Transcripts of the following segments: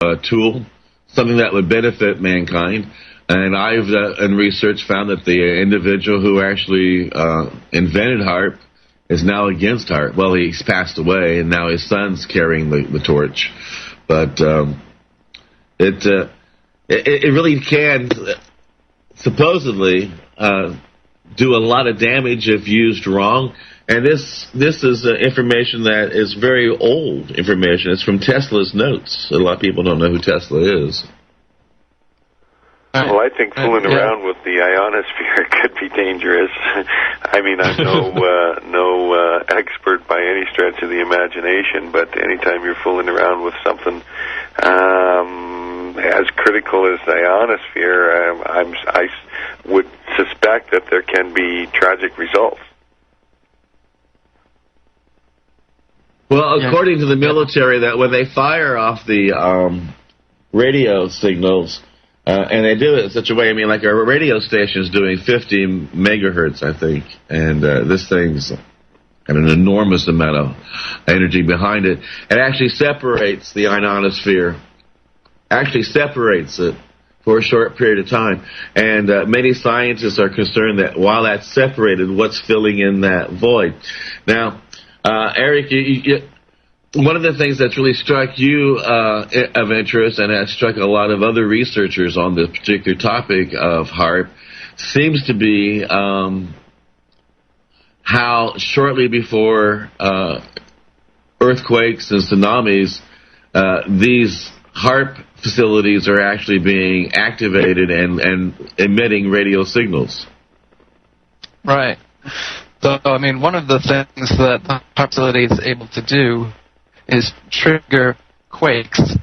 tool, something that would benefit mankind. And I've, in research, found that the individual who actually invented HAARP is now against HAARP. Well, he's passed away, and now his son's carrying the torch. But it really can supposedly do a lot of damage if used wrong. And this is information that is very old information. It's from Tesla's notes. A lot of people don't know who Tesla is. Well, I think fooling around with the ionosphere could be dangerous. I mean, I'm no expert by any stretch of the imagination, but anytime you're fooling around with something as critical as the ionosphere, I would suspect that there can be tragic results. Well, according to the military, that when they fire off the radio signals, and they do it in such a way, I mean, like a radio station is doing 50 megahertz, I think, and this thing's got an enormous amount of energy behind it. It actually separates the ionosphere, separates it for a short period of time. And many scientists are concerned that while that's separated, what's filling in that void? Now, Eric, one of the things that's really struck you of interest and has struck a lot of other researchers on this particular topic of HAARP seems to be how shortly before earthquakes and tsunamis, these HAARP facilities are actually being activated and emitting radio signals. Right. So, I mean, one of the things that the HAARP facility is able to do is trigger quakes.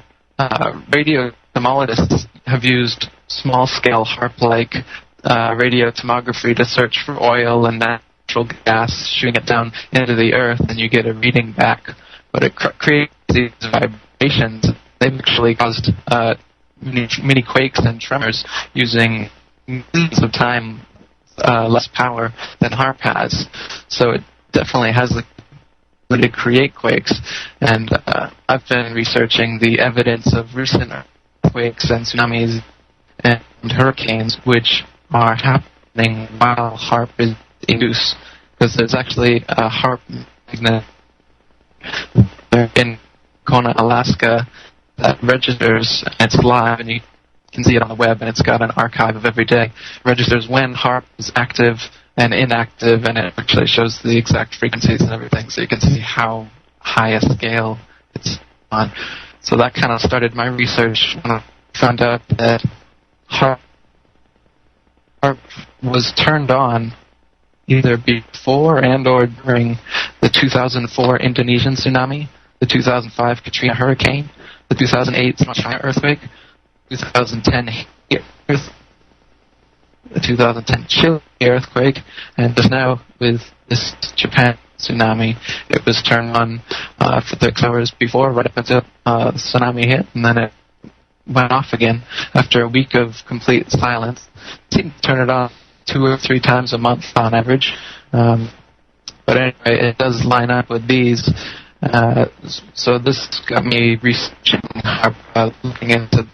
Radio tomologists have used small-scale HAARP-like radio tomography to search for oil and natural gas, shooting it down into the earth, and you get a reading back. But it creates these vibrations. They've actually caused mini quakes and tremors using millions of time less power than HAARP has. So it definitely has the ability to create quakes. And I've been researching the evidence of recent earthquakes and tsunamis and hurricanes, which are happening while HAARP is induced. Because there's actually a HAARP magnet in Kona, Alaska, that registers, and it's live, and you can see it on the web, and it's got an archive of every day. It registers when HAARP is active and inactive, and it actually shows the exact frequencies and everything, so you can see how high a scale it's on. So that kind of started my research when I found out that HAARP was turned on either before and or during the 2004 Indonesian tsunami, the 2005 Katrina hurricane, the 2008 China earthquake, 2010 earthquake, the 2010 Chile earthquake, and just now with this Japan tsunami, it was turned on for 6 hours before, right up until the tsunami hit, and then it went off again after a week of complete silence. It seemed to turn it on 2 or 3 times a month on average. But anyway, it does line up with these. So this got me researching, looking into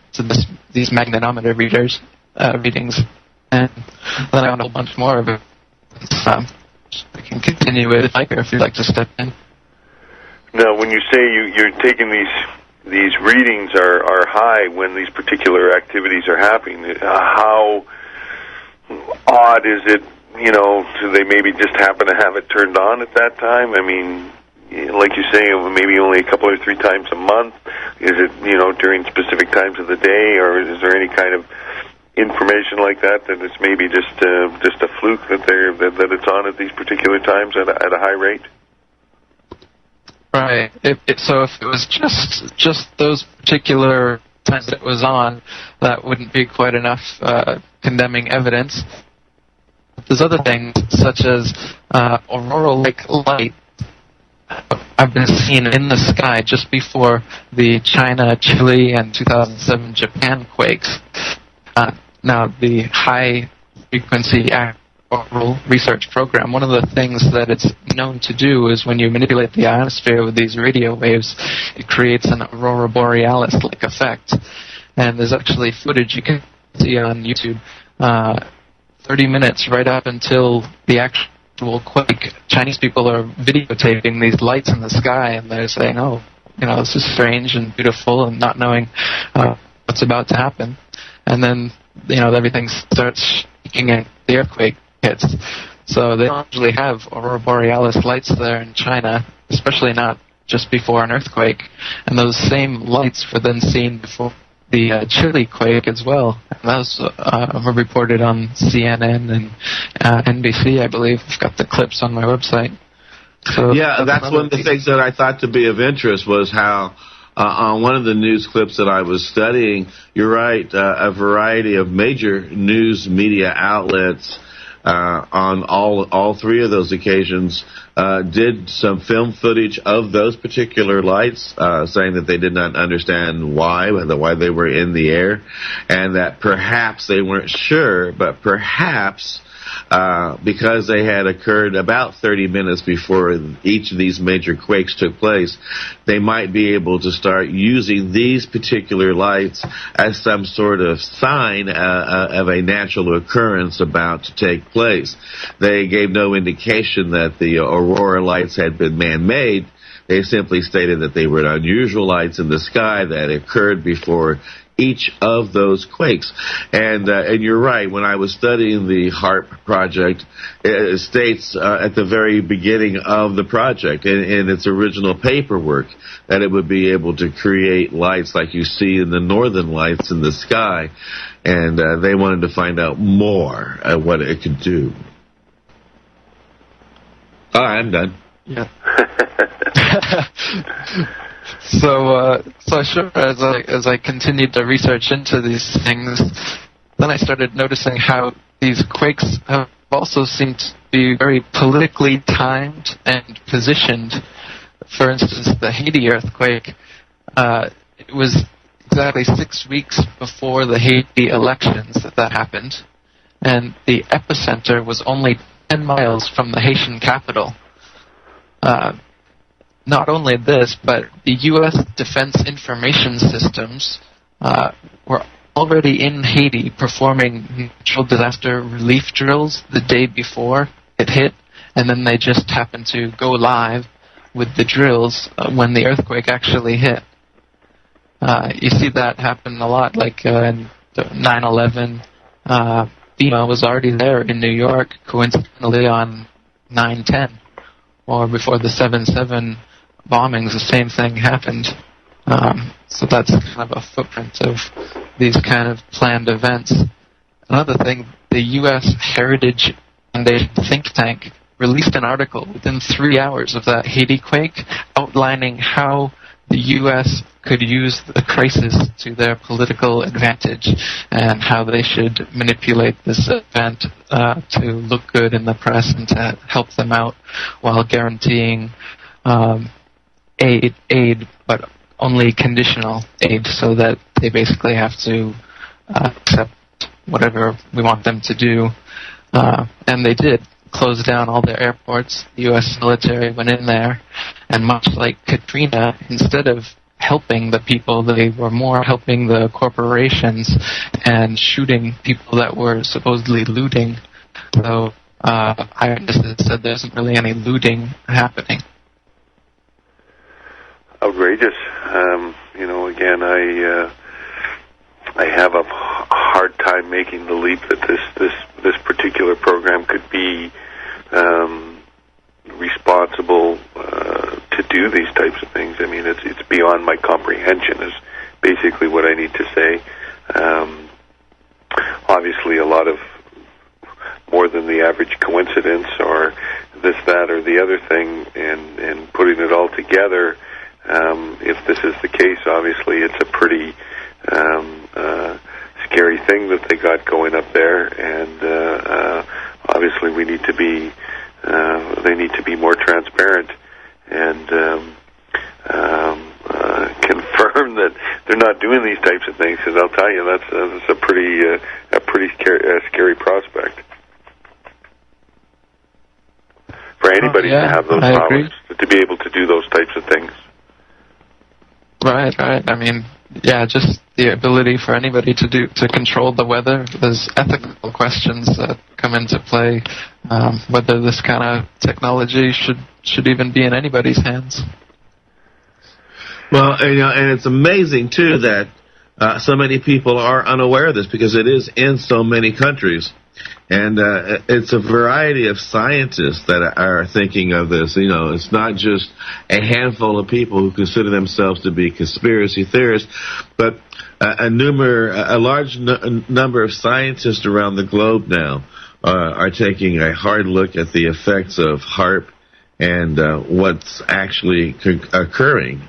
these magnetometer readings, and then I found a whole bunch more of it. I can continue with it, if you'd like to step in. Now, when you say you're taking these readings are high when these particular activities are happening, how odd is it? Do they maybe just happen to have it turned on at that time? I mean, like you say, maybe only a couple or 3 times a month. Is it, during specific times of the day, or is there any kind of information like that it's maybe just a fluke that it's on at these particular times at a high rate? Right. So if it was just those particular times that it was on, that wouldn't be quite enough condemning evidence. There's other things, such as auroral-like light I've been seen in the sky just before the China, Chile, and 2007 Japan quakes. Now, the high-frequency oral research program, one of the things that it's known to do is when you manipulate the ionosphere with these radio waves, it creates an aurora borealis-like effect. And there's actually footage you can see on YouTube, 30 minutes right up until the actual quake. Chinese people are videotaping these lights in the sky, and they're saying, oh, this is strange and beautiful, and not knowing what's about to happen. And then, everything starts shaking and the earthquake hits. So they don't usually have aurora borealis lights there in China, especially not just before an earthquake. And those same lights were then seen before the Chile quake as well. And those were reported on CNN and NBC, I believe. I've got the clips on my website. So yeah, that's one of the things that I thought to be of interest was how on one of the news clips that I was studying, you're right, a variety of major news media outlets on all three of those occasions did some film footage of those particular lights, saying that they did not understand why they were in the air, and that perhaps they weren't sure, but perhaps because they had occurred about 30 minutes before each of these major quakes took place, they might be able to start using these particular lights as some sort of sign of a natural occurrence about to take place. They gave no indication that the aurora lights had been man-made. They simply stated that they were unusual lights in the sky that occurred before each of those quakes. And you're right, when I was studying the HAARP project, it states at the very beginning of the project, in its original paperwork, that it would be able to create lights like you see in the northern lights in the sky, and they wanted to find out more of what it could do. All right, I'm done. Yeah. So sure, as I continued to research into these things, then I started noticing how these quakes have also seemed to be very politically timed and positioned. For instance, the Haiti earthquake, it was exactly 6 weeks before the Haiti elections that happened, and the epicenter was only 10 miles from the Haitian capital. Not only this, but the U.S. Defense Information Systems were already in Haiti performing natural disaster relief drills the day before it hit, and then they just happened to go live with the drills when the earthquake actually hit. You see that happen a lot, like in 9/11. FEMA was already there in New York, coincidentally on 9/10, or before the 7/7 bombings, the same thing happened. So that's kind of a footprint of these kind of planned events. Another thing, the U.S. Heritage Foundation think tank released an article within 3 hours of that Haiti quake outlining how the U.S. could use the crisis to their political advantage and how they should manipulate this event to look good in the press and to help them out while guaranteeing aid, but only conditional aid, so that they basically have to accept whatever we want them to do. And they did close down all their airports. The U.S. military went in there, and much like Katrina, instead of helping the people, they were more helping the corporations and shooting people that were supposedly looting. So eyewitnesses said there isn't really any looting happening. Outrageous. Again, I have a hard time making the leap that this particular program could be responsible to do these types of things. I mean, it's beyond my comprehension is basically what I need to say. Obviously, a lot of more than the average coincidence or this, that, or the other thing, and putting it all together. If this is the case, obviously it's a pretty scary thing that they got going up there, and obviously we need to be they need to be more transparent and confirm that they're not doing these types of things. Because I'll tell you, that's a pretty scary prospect. for anybody to have those I powers, agree. to be able to do those types of things. Right. I mean, yeah, just the ability for anybody to control the weather. There's ethical questions that come into play, whether this kind of technology should even be in anybody's hands. Well, and it's amazing too that so many people are unaware of this because it is in so many countries. And it's a variety of scientists that are thinking of this. It's not just a handful of people who consider themselves to be conspiracy theorists, but a large number of scientists around the globe now are taking a hard look at the effects of HAARP and what's actually occurring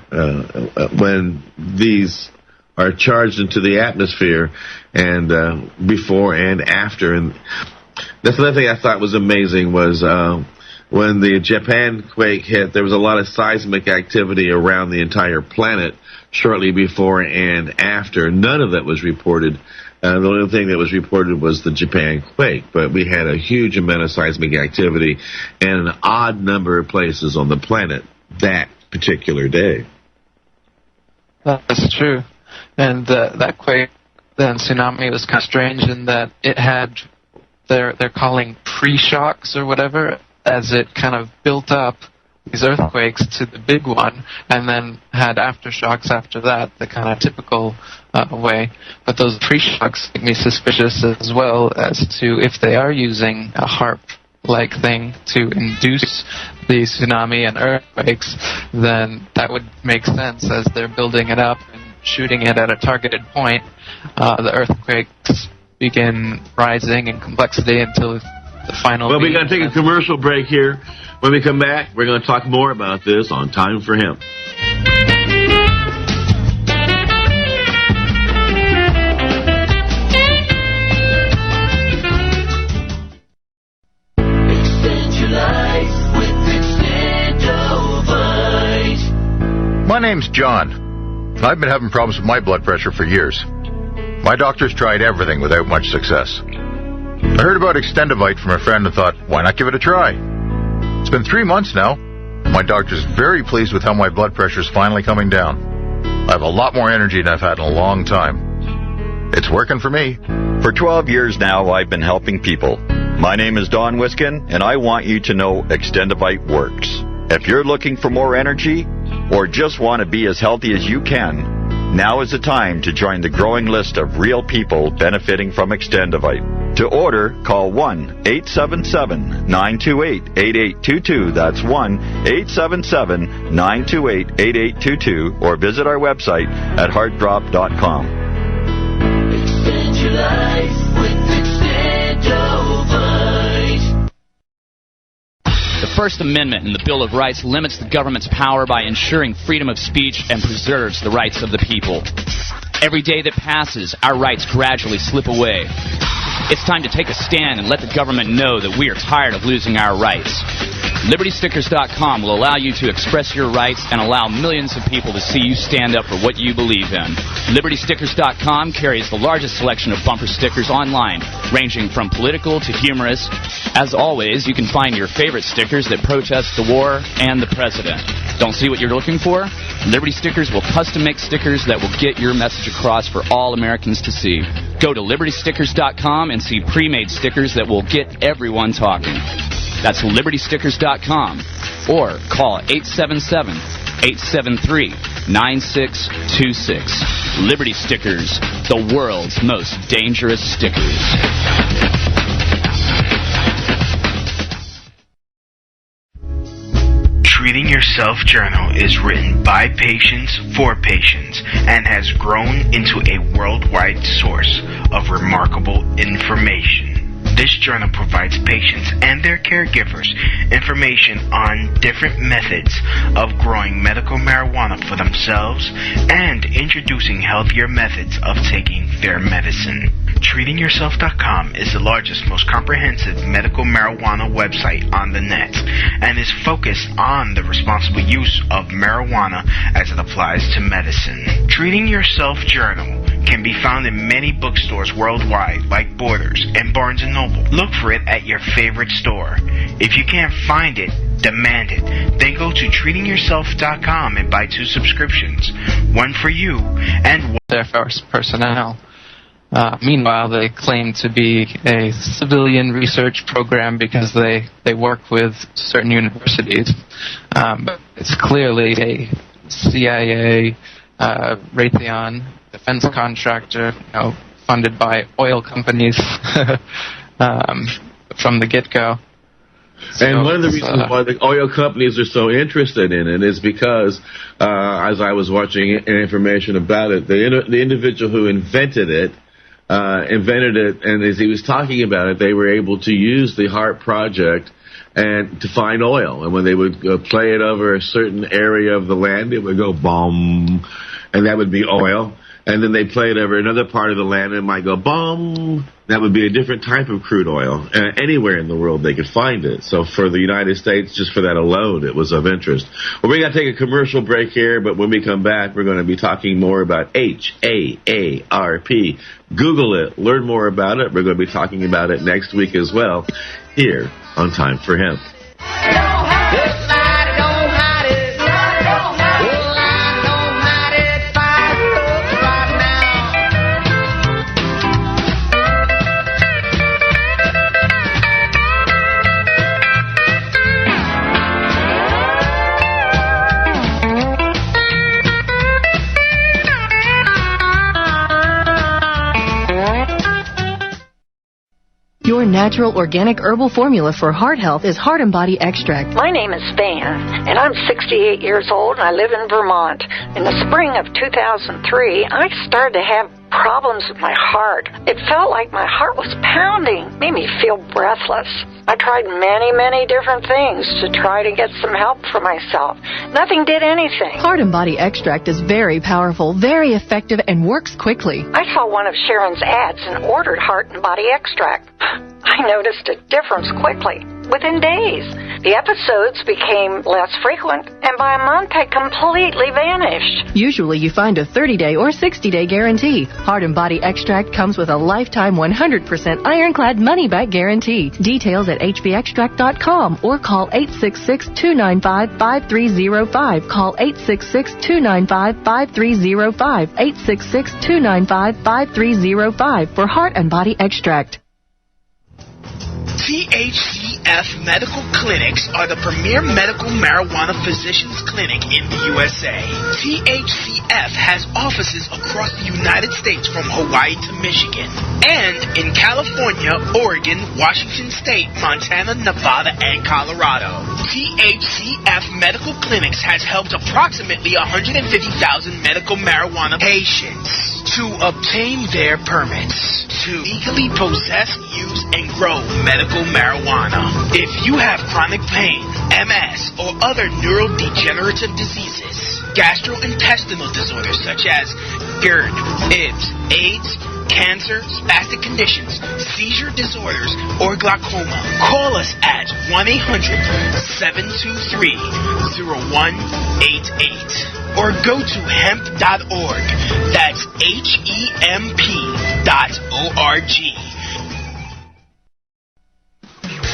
when these are charged into the atmosphere, and before and after. And that's another thing I thought was amazing was when the Japan quake hit, there was a lot of seismic activity around the entire planet shortly before and after. None of that was reported. The only thing that was reported was the Japan quake, but we had a huge amount of seismic activity in an odd number of places on the planet that particular day. That's true. And that quake, then tsunami, was kind of strange in that it had, they're calling pre-shocks or whatever, as it kind of built up these earthquakes to the big one, and then had aftershocks after that, the kind of typical way. But those pre-shocks make me suspicious as well as to if they are using a HAARP-like thing to induce the tsunami and earthquakes, then that would make sense as they're building it up and shooting it at a targeted point. The earthquakes begin rising in complexity until the final. Well, we're going to take a commercial break here. When we come back, we're going to talk more about this on Time for Hemp. My name's John. I've been having problems with my blood pressure for years. My doctor's tried everything without much success. I heard about Extendivite from a friend and thought, why not give it a try? It's been 3 months now. My doctor's very pleased with how my blood pressure's finally coming down. I have a lot more energy than I've had in a long time. It's working for me. For 12 years now, I've been helping people. My name is Don Wiskin, and I want you to know Extendivite works. If you're looking for more energy, or just want to be as healthy as you can, now is the time to join the growing list of real people benefiting from Extendivite. To order, call 1-877-928-8822. That's 1-877-928-8822. Or visit our website at heartdrop.com. Extend your life with Extendivite. The First Amendment in the Bill of Rights limits the government's power by ensuring freedom of speech and preserves the rights of the people. Every day that passes, our rights gradually slip away. It's time to take a stand and let the government know that we are tired of losing our rights. LibertyStickers.com will allow you to express your rights and allow millions of people to see you stand up for what you believe in. LibertyStickers.com carries the largest selection of bumper stickers online, ranging from political to humorous. As always, you can find your favorite stickers that protest the war and the president. Don't see what you're looking for? Liberty Stickers will custom make stickers that will get your message across for all Americans to see. Go to LibertyStickers.com and see pre-made stickers that will get everyone talking. That's LibertyStickers.com, or call 877-873-9626. Liberty Stickers, the world's most dangerous stickers. Treating Yourself Journal is written by patients for patients and has grown into a worldwide source of remarkable information. This journal provides patients and their caregivers information on different methods of growing medical marijuana for themselves and introducing healthier methods of taking their medicine. TreatingYourself.com is the largest, most comprehensive medical marijuana website on the net and is focused on the responsible use of marijuana as it applies to medicine. Treating Yourself Journal can be found in many bookstores worldwide like Borders and Barnes & Noble. Look for it at your favorite store. If you can't find it, demand it. Then go to treatingyourself.com and buy 2 subscriptions, one for you and one their first personnel. Meanwhile, they claim to be a civilian research program because they work with certain universities. But it's clearly a CIA, Raytheon defense contractor, funded by oil companies from the get-go. And one of the reasons why the oil companies are so interested in it is because, as I was watching information about it, the individual who invented it, and as he was talking about it, they were able to use the HAARP project and to find oil. And when they would play it over a certain area of the land, it would go boom, and that would be oil. And then they play it over another part of the land, and it might go boom. That would be a different type of crude oil. Anywhere in the world they could find it. So for the United States, just for that alone, it was of interest. Well, we got to take a commercial break here, but when we come back, we're going to be talking more about HAARP. Google it. Learn more about it. We're going to be talking about it next week as well here on Time for Hemp. Your natural organic herbal formula for heart health is Heart and Body Extract. My name is Van, and I'm 68 years old, and I live in Vermont. In the spring of 2003, I started to have problems with my heart. It felt like my heart was pounding, made me feel breathless. I tried many different things to try to get some help for myself. Nothing did anything. Heart and Body Extract is very powerful, very effective, and works quickly. I saw one of Sharon's ads and ordered Heart and Body Extract. I noticed a difference quickly, within days. The episodes became less frequent, and by a month had completely vanished. Usually you find a 30-day or 60-day guarantee. Heart and Body Extract comes with a lifetime 100% ironclad money-back guarantee. Details at hbextract.com or call 866-295-5305. Call 866-295-5305. 866-295-5305 for Heart and Body Extract. THCF Medical Clinics are the premier medical marijuana physicians clinic in the USA. THCF has offices across the United States from Hawaii to Michigan and in California, Oregon, Washington State, Montana, Nevada, and Colorado. THCF Medical Clinics has helped approximately 150,000 medical marijuana patients to obtain their permits to legally possess, use, and grow medical marijuana. If you have chronic pain, MS, or other neurodegenerative diseases, gastrointestinal disorders such as GERD, IBS, AIDS, cancer, spastic conditions, seizure disorders, or glaucoma, call us at 1-800-723-0188 or go to hemp.org. That's HEMP.org.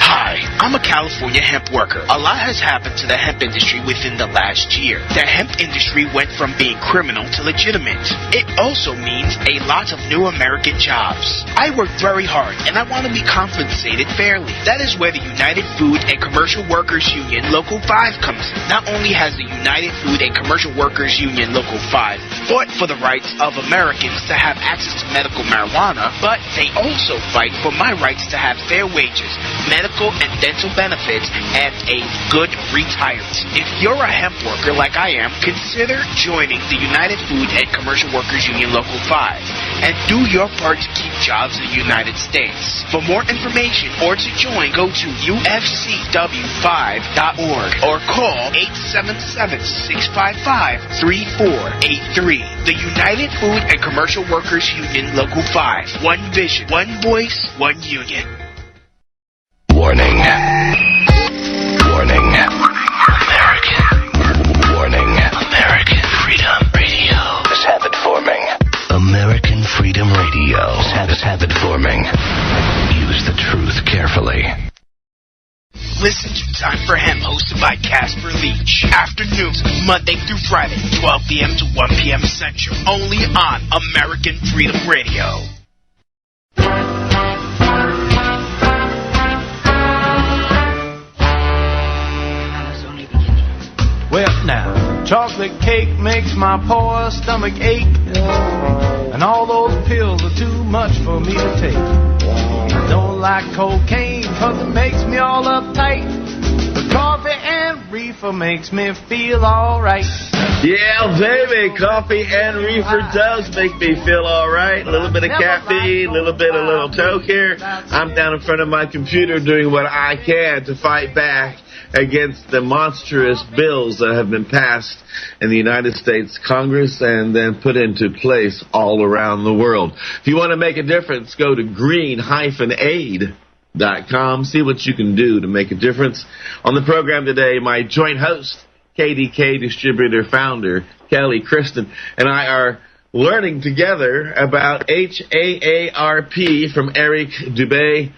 Hi, I'm a California hemp worker. A lot has happened to the hemp industry within the last year. The hemp industry went from being criminal to legitimate. It also means a lot of new American jobs. I work very hard, and I want to be compensated fairly. That is where the United Food and Commercial Workers Union Local 5 comes in. Not only has the United Food and Commercial Workers Union Local 5 fought for the rights of Americans to have access to medical marijuana, but they also fight for my rights to have fair wages, medical and dental benefits, and a good retirement. If you're a hemp worker like I am, consider joining the United Food and Commercial Workers Union Local 5. and do your part to keep jobs in the United States. For more information or to join, go to ufcw5.org or call 877-655-3483. The United Food and Commercial Workers Union, Local 5. One vision, one voice, one union. Warning. Warning. American. Warning. American Freedom Radio is habit forming. American Freedom Radio is habit forming. Use the truth carefully. Listen to Time for Hemp, hosted by Casper Leach. Afternoons, Monday through Friday, 12 p.m. to 1 p.m. Central. Only on American Freedom Radio. Well, now, chocolate cake makes my poor stomach ache, and all those pills are too much for me to take. I don't like cocaine cause it makes me all uptight, but coffee and reefer makes me feel alright. Yeah, baby, coffee and reefer does make me feel alright. A little bit of caffeine, a little toke here. I'm down in front of my computer doing what I can to fight back against the monstrous bills that have been passed in the United States Congress and then put into place all around the world. If you want to make a difference, go to green-aid.com. See what you can do to make a difference. On the program today, my joint host, KDK distributor founder, Kelly Kristen, and I are learning together about HAARP from Eric Dubay.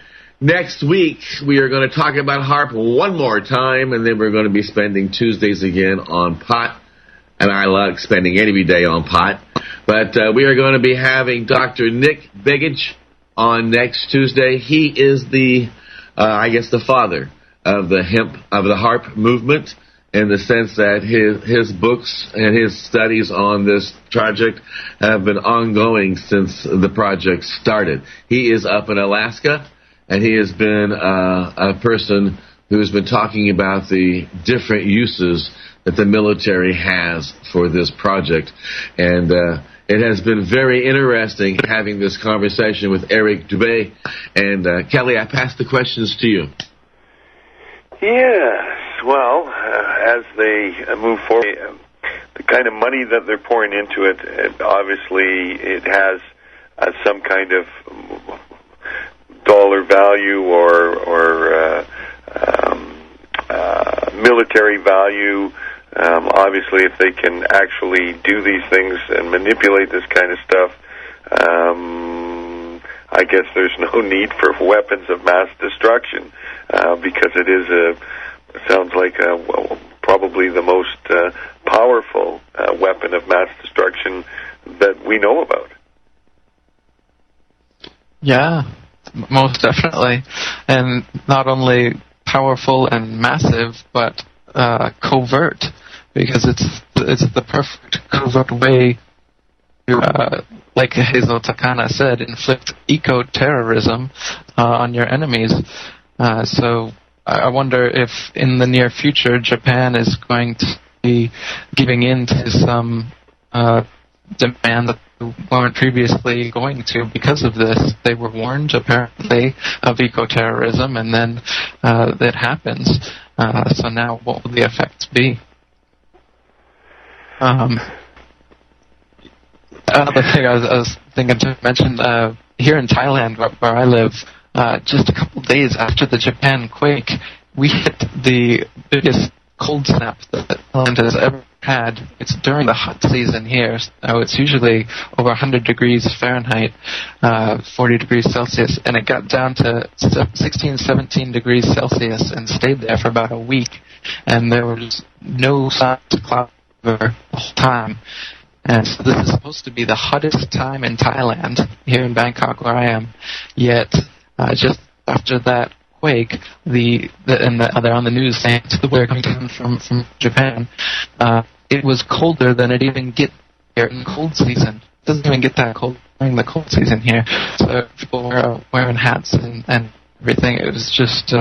Next week, we are going to talk about HAARP one more time, and then we're going to be spending Tuesdays again on pot. And I like spending every day on pot. But we are going to be having Dr. Nick Begich on next Tuesday. He is the father of the HAARP movement, in the sense that his books and his studies on this project have been ongoing since the project started. He is up in Alaska. And he has been a person who has been talking about the different uses that the military has for this project. And it has been very interesting having this conversation with Eric Dubay. And Kelly, I pass the questions to you. Yes. Well, as they move forward, the kind of money that they're pouring into it, obviously it has some kind of dollar value or military value. Obviously, if they can actually do these things and manipulate this kind of stuff, I guess there's no need for weapons of mass destruction, because it sounds like probably the most powerful weapon of mass destruction that we know about. Yeah. Most definitely, and not only powerful and massive, but covert, because it's the perfect covert way to, like Hazel Takana said, inflict eco-terrorism on your enemies. So I wonder if in the near future Japan is going to be giving in to some demand that they weren't previously going to because of this. They were warned, apparently, of eco-terrorism, and then it happens. So now what will the effects be? Another thing I was thinking to mention, here in Thailand, where I live, just a couple days after the Japan quake, we hit the biggest cold snap that Thailand has ever had. It's during the hot season here. So it's usually over 100 degrees Fahrenheit, 40 degrees Celsius, and it got down to 16, 17 degrees Celsius and stayed there for about a week. And there was no signs of cloud cover the whole time. And so this is supposed to be the hottest time in Thailand, here in Bangkok where I am. Yet, just after that quake, they're on the news saying it's the weather coming down from Japan. It was colder than it even gets here in the cold season. It doesn't even get that cold during the cold season here. So people were wearing hats and everything. It was just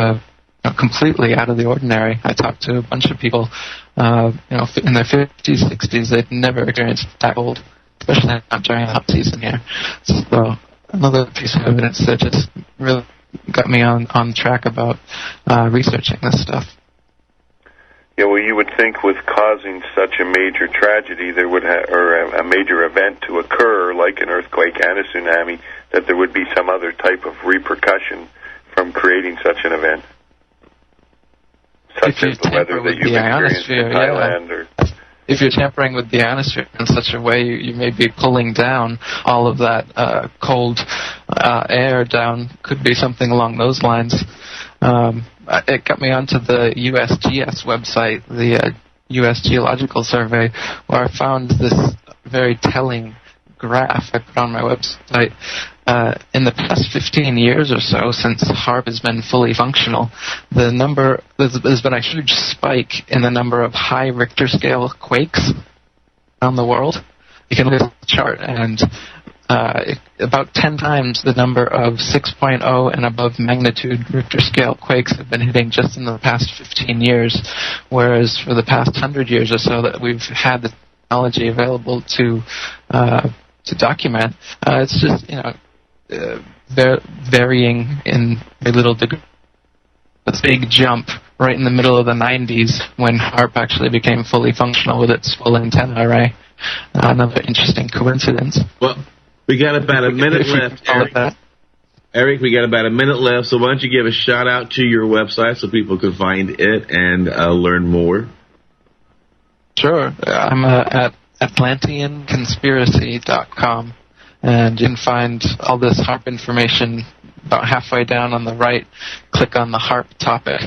completely out of the ordinary. I talked to a bunch of people, in their 50s, 60s. They'd never experienced that cold. especially not during the hot season here. So another piece of evidence that just really got me on track about researching this stuff. Yeah, well, you would think with causing such a major tragedy, there would or a major event to occur, like an earthquake and a tsunami, that there would be some other type of repercussion from creating such an event, such as the weather that you've experienced in Thailand. If you're tampering with the ionosphere in such a way, you may be pulling down all of that cold air down. Could be something along those lines. It got me onto the USGS website, the U.S. Geological Survey, where I found this very telling graph I put on my website. In the past 15 years or so, since HAARP has been fully functional, there's been a huge spike in the number of high Richter scale quakes around the world. You can look at the chart, and about 10 times the number of 6.0 and above magnitude Richter scale quakes have been hitting just in the past 15 years, whereas for the past 100 years or so that we've had the technology available to document, it's just, varying in a little degree. A big jump right in the middle of the 90s when HAARP actually became fully functional with its full antenna array. Another interesting coincidence. Well, we got about a minute left, Eric. Eric, we got about a minute left, so why don't you give a shout-out to your website so people can find it and learn more? Sure. I'm at atlanteanconspiracy.com. And you can find all this HAARP information about halfway down on the right. Click on the HAARP topic.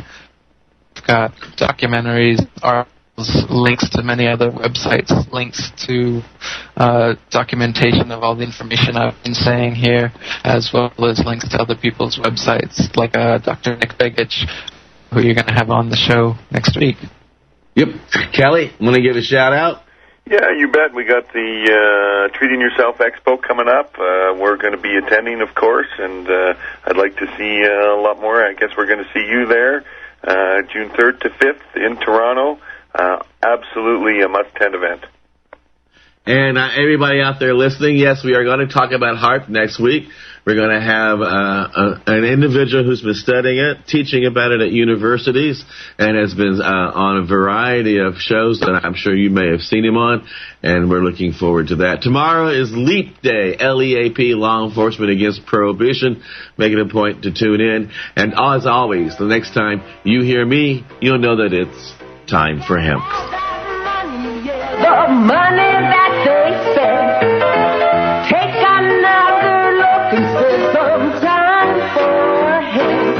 We've got documentaries, articles, links to many other websites, links to documentation of all the information I've been saying here, as well as links to other people's websites, like Dr. Nick Begich, who you're going to have on the show next week. Yep. Kelly, want to give a shout-out? Yeah, you bet. We got the Treating Yourself Expo coming up. We're going to be attending, of course, and I'd like to see a lot more. I guess we're going to see you there June 3rd to 5th in Toronto. Absolutely a must-attend event. And everybody out there listening, yes, we are going to talk about HAARP next week. We're going to have an individual who's been studying it, teaching about it at universities, and has been on a variety of shows that I'm sure you may have seen him on, and we're looking forward to that. Tomorrow is LEAP Day, LEAP, Law Enforcement Against Prohibition. Make it a point to tune in. And as always, the next time you hear me, you'll know that it's time for hemp. The money that they spend, take another look and spend some time for hemp.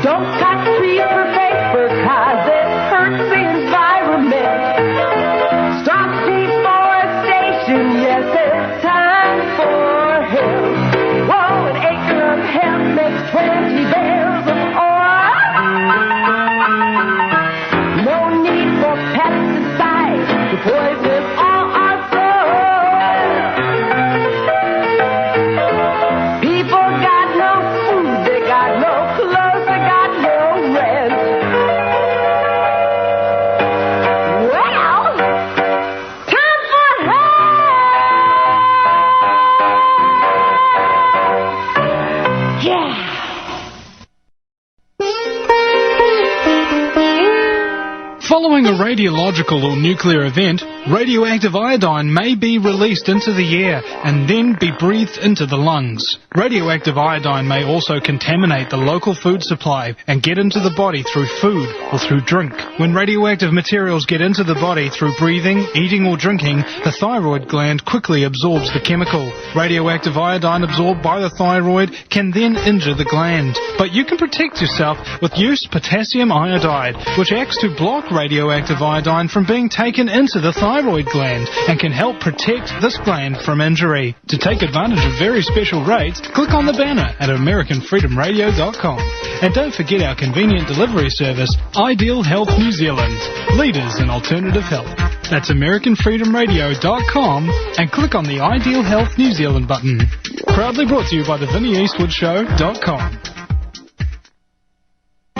Don't cut trees for paper, 'cause it hurts the environment. Stop deforestation, yes, it's time for hemp. Whoa, an acre of hemp makes 20 bales of oil. No need for pesticides to poison all our soil. People got no food, they got no clothes, they got no rent. Well, time for help! Yeah. Following a radiological or nuclear event, radioactive iodine may be released into the air and then be breathed into the lungs. Radioactive iodine may also contaminate the local food supply and get into the body through food or through drink. When radioactive materials get into the body through breathing, eating or drinking, the thyroid gland quickly absorbs the chemical. Radioactive iodine absorbed by the thyroid can then injure the gland. But you can protect yourself with used potassium iodide, which acts to block radioactive iodine from being taken into the thyroid gland and can help protect this gland from injury. To take advantage of very special rates, click on the banner at AmericanFreedomRadio.com. And don't forget our convenient delivery service, Ideal Health New Zealand, leaders in alternative health. That's AmericanFreedomRadio.com and click on the Ideal Health New Zealand button. Proudly brought to you by the VinnieEastwoodShow.com.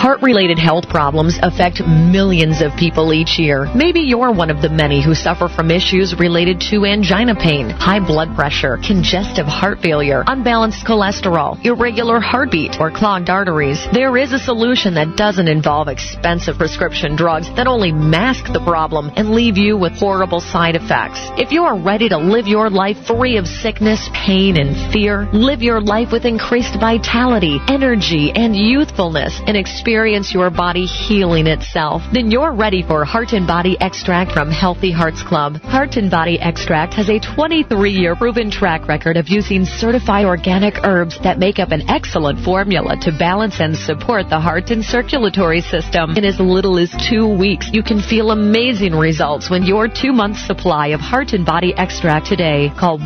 Heart-related health problems affect millions of people each year. Maybe you're one of the many who suffer from issues related to angina pain, high blood pressure, congestive heart failure, unbalanced cholesterol, irregular heartbeat, or clogged arteries. There is a solution that doesn't involve expensive prescription drugs that only mask the problem and leave you with horrible side effects. If you are ready to live your life free of sickness, pain, and fear, live your life with increased vitality, energy, and youthfulness, and experience your body healing itself, then you're ready for Heart and Body Extract from Healthy Hearts Club. Heart and Body Extract has a 23-year proven track record of using certified organic herbs that make up an excellent formula to balance and support the heart and circulatory system. In as little as 2 weeks, you can feel amazing results when your 2-month supply of Heart and Body Extract today. Call